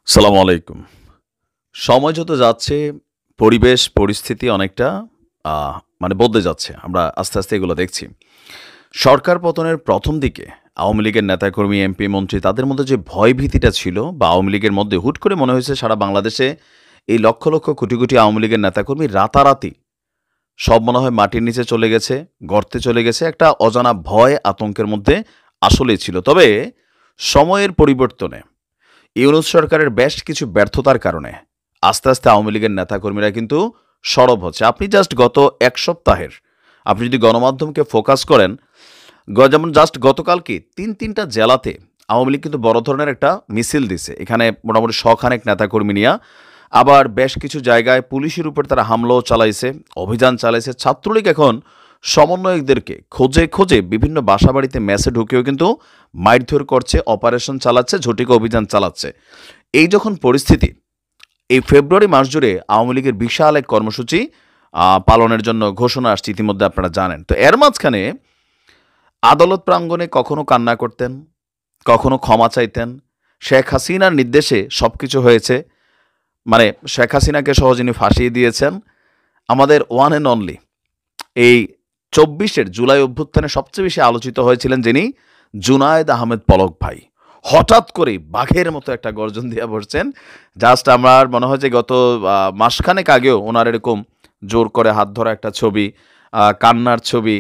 সালামু আলাইকুম। সময় যত যাচ্ছে, পরিবেশ পরিস্থিতি অনেকটা বদলে যাচ্ছে। আমরা আস্তে, আস্তে এগুলো দেখছি। সরকার পতনের ১ম দিকে আওয়ামী লীগের নেতাকর্মী, এমপি, মন্ত্রী তাদের মধ্যে যে ভয়ভীতিটা ছিল বা আওয়ামী লীগের মধ্যে হুট করে মনে হয়েছে সারা বাংলাদেশে এই লক্ষ, লক্ষ কোটি, কোটি আওয়ামী লীগের নেতাকর্মী রাতারাতি সব মনে হয় মাটির নিচে চলে গেছে, গর্তে চলে গেছে। একটা অজানা ভয়, আতঙ্কের মধ্যে আসলেই ছিল। তবে সময়ের পরিবর্তনে ইউনূস সরকারের বেশ কিছু ব্যর্থতার কারণে আস্তে, আস্তে আওয়ামী লীগের নেতাকর্মীরা কিন্তু সরব হচ্ছে। আপনি জাস্ট গত ১ সপ্তাহের আপনি যদি গণমাধ্যমকে ফোকাস করেন, যেমন জাস্ট গতকালকে ৩টা জেলাতে আওয়ামী লীগ কিন্তু বড় ধরনের একটা মিছিল দিছে। এখানে মোটামুটি শখানেক নেতাকর্মী নিয়া। আবার বেশ কিছু জায়গায় পুলিশের উপর তারা হামলাও চালাইছে, অভিযান চালাইছে। ছাত্রলীগ এখন সমন্বয়কদেরকে খোঁজে, খোঁজে বিভিন্ন বাসাবাড়িতে মেসে ঢুকেও কিন্তু মারধর করছে, অপারেশন চালাচ্ছে, ঝটিকা অভিযান চালাচ্ছে। এই যখন পরিস্থিতি, এই ফেব্রুয়ারি মাস জুড়ে আওয়ামী লীগের বিশাল এক কর্মসূচি পালনের জন্য ঘোষণা আসছে, ইতিমধ্যে আপনারা জানেন। তো এর মাঝখানে আদালত প্রাঙ্গণে কখনো কান্না করতেন, কখনো ক্ষমা চাইতেন। শেখ হাসিনার নির্দেশে সবকিছু হয়েছে। মানে শেখ হাসিনাকে সহ যিনি ফাঁসিয়ে দিয়েছেন, আমাদের ওয়ান অ্যান্ড অনলি এই ২৪-এর জুলাই অভ্যুত্থানে সবচেয়ে বেশি আলোচিত হয়েছিলেন যিনি, জুনায়েদ আহমেদ পলক ভাই। হঠাৎ করেই বাঘের মতো একটা গর্জন দিয়ে বসছেন। জাস্ট আমার মনে হয় যে গত মাসখানেক আগেও ওনার এরকম জোর করে হাত ধরা একটা ছবি, কান্নার ছবি,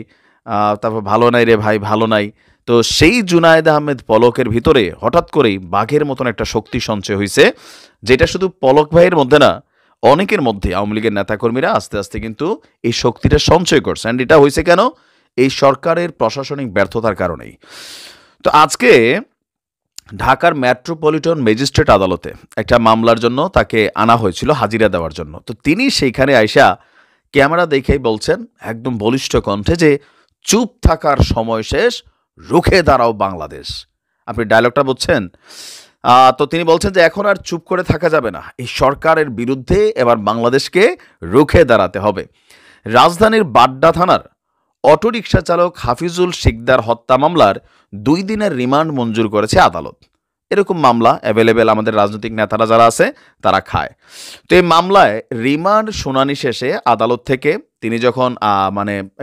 তারপর ভালো নাই রে ভাই ভালো নাই। তো সেই জুনায়েদ আহমেদ পলকের ভিতরে হঠাৎ করেই বাঘের মতন একটা শক্তি সঞ্চয় হয়েছে, যেটা শুধু পলক ভাইয়ের মধ্যে না, অনেকের মধ্যে আওয়ামী লীগের নেতাকর্মীরা আস্তে, আস্তে কিন্তু এই শক্তিটা সঞ্চয় করছে। অ্যান্ড এটা হয়েছে কেন? এই সরকারের প্রশাসনিক ব্যর্থতার কারণেই। তো আজকে ঢাকার মেট্রোপলিটন ম্যাজিস্ট্রেট আদালতে একটা মামলার জন্য তাকে আনা হয়েছিল হাজিরা দেওয়ার জন্য। তো তিনি সেইখানে আইসা ক্যামেরা দেখেই বলছেন একদম বলিষ্ঠ কণ্ঠে যে, চুপ থাকার সময় শেষ, রুখে দাঁড়াও বাংলাদেশ। আপনি ডায়লগটা বুঝছেন? তো তিনি বলছেন যে এখন আর চুপ করে থাকা যাবে না। এই সরকারের বিরুদ্ধে এবার বাংলাদেশকে রুখে দাঁড়াতে হবে। রাজধানীর বাড্ডা থানার অটোরিকশা চালক হাফিজুল শিকদার হত্যা মামলার ২ দিনের রিমান্ড মঞ্জুর করেছে আদালত। এরকম মামলা অ্যাভেলেবেল আমাদের রাজনৈতিক নেতারা যারা আছে তারা খায়। তো এই মামলায় রিমান্ড শুনানি শেষে আদালত থেকে তিনি যখন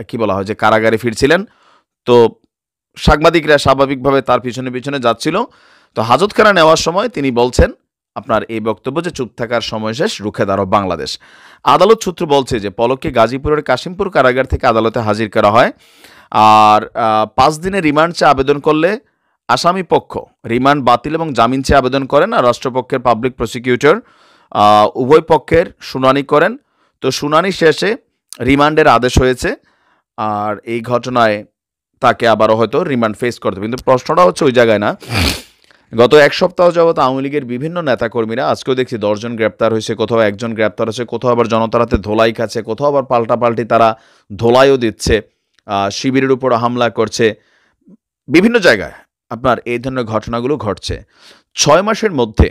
কি বলা হয় যে কারাগারে ফিরছিলেন, তো সাংবাদিকরা স্বাভাবিকভাবে তার পিছনে, পিছনে যাচ্ছিল। তো হাজতখানা নেওয়ার সময় তিনি বলছেন আপনার এই বক্তব্য যে চুপ থাকার সময় শেষ, রুখে দাঁড়াও বাংলাদেশ। আদালত সূত্র বলছে যে পলককে গাজীপুরের কাশিমপুর কারাগার থেকে আদালতে হাজির করা হয়। আর ৫ দিনের রিমান্ড চেয়ে আবেদন করলে আসামি পক্ষ রিমান্ড বাতিল এবং জামিন চেয়ে আবেদন করেন। আর রাষ্ট্রপক্ষের পাবলিক প্রসিকিউটর উভয় পক্ষের শুনানি করেন। তো শুনানি শেষে রিমান্ডের আদেশ হয়েছে। আর এই ঘটনায় তাকে আবারও হয়তো রিমান্ড ফেস করতে হবে। কিন্তু প্রশ্নটা হচ্ছে ওই জায়গায় না। গত ১ সপ্তাহ যাবৎ আওয়ামী লীগের বিভিন্ন নেতাকর্মীরা, আজকেও দেখছি ১০ জন গ্রেপ্তার হয়েছে, কোথাও ১ জন গ্রেপ্তার হয়েছে, কোথাও আবার জনতার হাতে ধোলাই খাচ্ছে, কোথাও আবার পাল্টাপাল্টি তারা ধোলাইও দিচ্ছে, শিবিরের উপর হামলা করছে। বিভিন্ন জায়গায় আপনার এই ধরনের ঘটনাগুলো ঘটছে। ৬ মাসের মধ্যে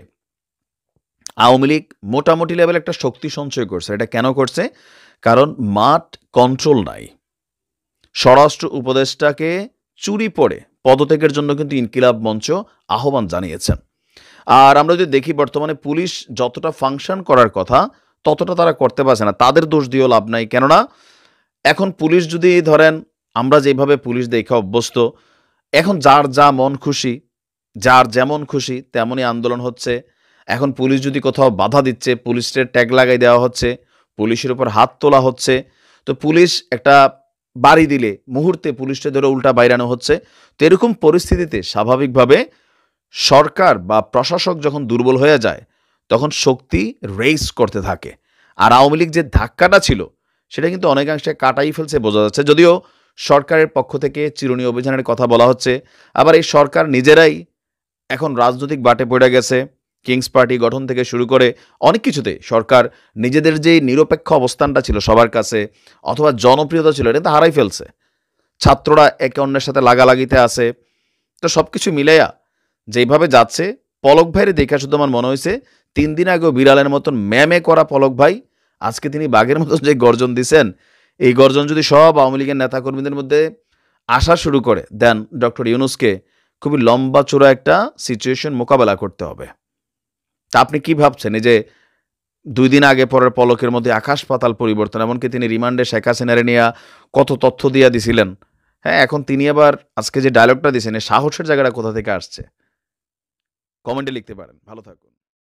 আওয়ামী লীগ মোটামুটি লেভেল একটা শক্তি সঞ্চয় করছে। এটা কেন করছে? কারণ মাঠ কন্ট্রোল নাই। স্বরাষ্ট্র উপদেষ্টাকে চুরি পড়ে পদত্যাগের জন্য কিন্তু ইনকিলাব মঞ্চ আহ্বান জানিয়েছেন। আর আমরা যদি দেখি বর্তমানে পুলিশ যতটা ফাংশন করার কথা ততটা তারা করতে পারছে না। তাদের দোষ দিয়েও লাভ নাই। কেননা এখন পুলিশ যদি ধরেন, আমরা যেভাবে পুলিশ দেখে অভ্যস্ত, এখন যার যা মন খুশি, যার যেমন খুশি তেমনই আন্দোলন হচ্ছে। এখন পুলিশ যদি কোথাও বাধা দিচ্ছে, পুলিশের ট্যাগ লাগাই দেওয়া হচ্ছে, পুলিশের উপর হাত তোলা হচ্ছে। তো পুলিশ একটা বাড়ি দিলে মুহূর্তে পুলিশটা ধরে উল্টা বাইরানো হচ্ছে। তো এরকম পরিস্থিতিতে স্বাভাবিকভাবে সরকার বা প্রশাসক যখন দুর্বল হয়ে যায় তখন শক্তি রেইজ করতে থাকে। আর আওয়ামী লীগ যে ধাক্কাটা ছিল সেটা কিন্তু অনেকাংশে কাটাই ফেলছে বোঝা যাচ্ছে। যদিও সরকারের পক্ষ থেকে চিরুনি অভিযানের কথা বলা হচ্ছে, আবার এই সরকার নিজেরাই এখন রাজনৈতিক বাটে পড়ে গেছে। কিংস পার্টি গঠন থেকে শুরু করে অনেক কিছুতে সরকার নিজেদের যে নিরপেক্ষ অবস্থানটা ছিল সবার কাছে, অথবা জনপ্রিয়তা ছিল, এটা তো হারাই ফেলছে। ছাত্ররা একে অন্যের সাথে লাগালাগিতে আছে। তো সব কিছু মিলাইয়া যেইভাবে যাচ্ছে, পলক ভাইয়ের দেখা শুধু আমার মনে হয়েছে ৩ দিন আগেও বিড়ালের মতন ম্যামে করা পলক ভাই আজকে তিনি বাঘের মতন যে গর্জন দিছেন, এই গর্জন যদি সব আওয়ামী লীগের নেতাকর্মীদের মধ্যে আসা শুরু করে দেন, ডক্টর ইউনূসকে খুবই লম্বা চূড়া একটা সিচুয়েশন মোকাবেলা করতে হবে। তা আপনি কি ভাবছেন এই যে ২ দিন আগে পরের পলকের মধ্যে আকাশ পাতাল পরিবর্তন, এমনকি তিনি রিমান্ডে শেখ হাসিনারে নিয়া কত তথ্য দিয়া দিছিলেন। হ্যাঁ, এখন তিনি আবার আজকে যে ডায়ালগটা দিছেন, এই সাহসের জায়গাটা কোথা থেকে আসছে? কমেন্টে লিখতে পারেন। ভালো থাকুন।